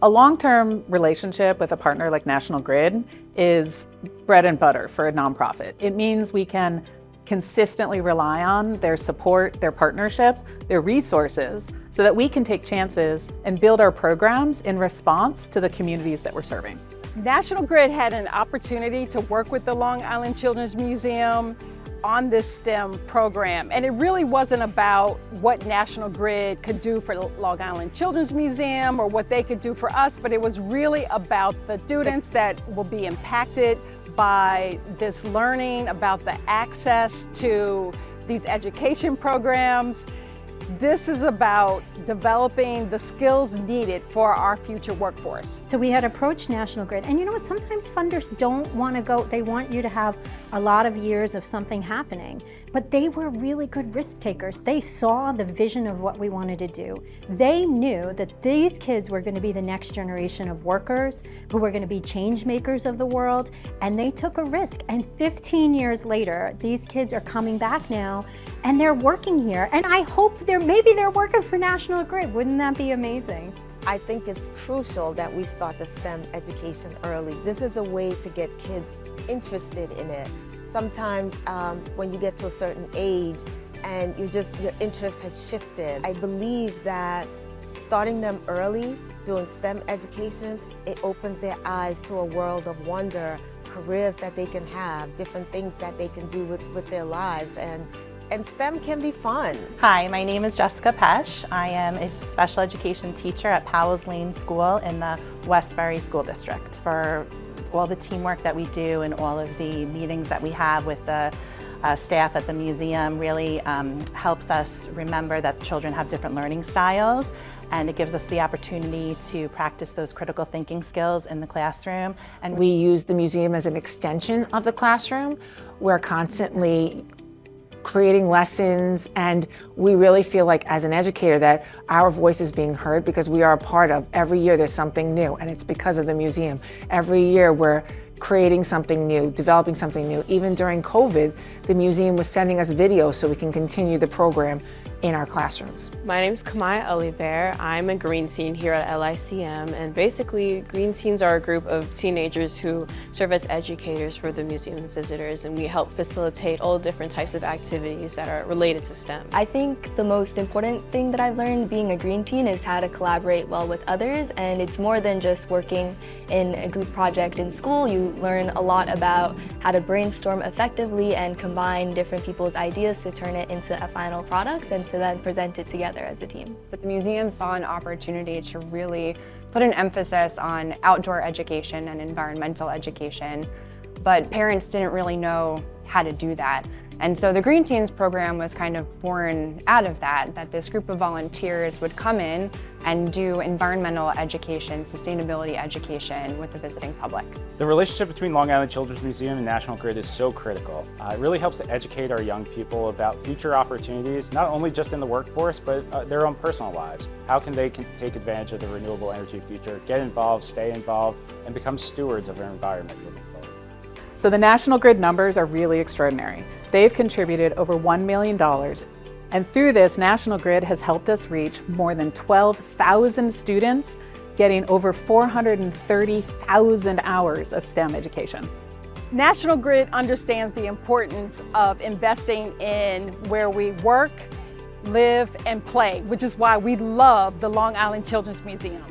A long-term relationship with a partner like National Grid is bread and butter for a nonprofit. It means we can consistently rely on their support, their partnership, their resources, so that we can take chances and build our programs in response to the communities that we're serving. National Grid had an opportunity to work with the Long Island Children's Museum on this STEM program. And it really wasn't about what National Grid could do for the Long Island Children's Museum or what they could do for us, but it was really about the students that will be impacted by this learning, about the access to these education programs. This is about developing the skills needed for our future workforce. So we had approached National Grid, and you know what, sometimes funders don't want to go, they want you to have a lot of years of something happening, but they were really good risk takers. They saw the vision of what we wanted to do. They knew that these kids were going to be the next generation of workers who were going to be change makers of the world, and they took a risk. And 15 years later, these kids are coming back now and they're working here. And I hope maybe they're working for National Grid. Wouldn't that be amazing? I think it's crucial that we start the STEM education early. This is a way to get kids interested in it. Sometimes when you get to a certain age and your interest has shifted, I believe that starting them early, doing STEM education, it opens their eyes to a world of wonder, careers that they can have, different things that they can do with their lives. And STEM can be fun. Hi, my name is Jessica Pesh. I am a special education teacher at Powell's Lane School in the Westbury School District. For all the teamwork that we do and all of the meetings that we have with the staff at the museum really helps us remember that children have different learning styles, and it gives us the opportunity to practice those critical thinking skills in the classroom. And we use the museum as an extension of the classroom. We're constantly creating lessons, and we really feel like as an educator that our voice is being heard because we are a part of, every year there's something new, and it's because of the museum. Every year we're creating something new, developing something new. Even during COVID, the museum was sending us videos so we can continue the program in our classrooms. My name is Kamaya Oliver. I'm a Green Teen here at LICM, and basically Green Teens are a group of teenagers who serve as educators for the museum's visitors, and we help facilitate all different types of activities that are related to STEM. I think the most important thing that I've learned being a Green Teen is how to collaborate well with others, and it's more than just working in a group project in school. You learn a lot about how to brainstorm effectively and combine different people's ideas to turn it into a final product and to then present it together as a team. But the museum saw an opportunity to really put an emphasis on outdoor education and environmental education, but parents didn't really know how to do that. And so the Green Teens program was kind of born out of that this group of volunteers would come in and do environmental education, sustainability education with the visiting public. The relationship between Long Island Children's Museum and National Grid is so critical. It really helps to educate our young people about future opportunities, not only just in the workforce, but their own personal lives. How can they take advantage of the renewable energy future, get involved, stay involved, and become stewards of our environment moving forward. So the National Grid numbers are really extraordinary. They've contributed over $1 million. And through this, National Grid has helped us reach more than 12,000 students, getting over 430,000 hours of STEM education. National Grid understands the importance of investing in where we work, live, and play, which is why we love the Long Island Children's Museum.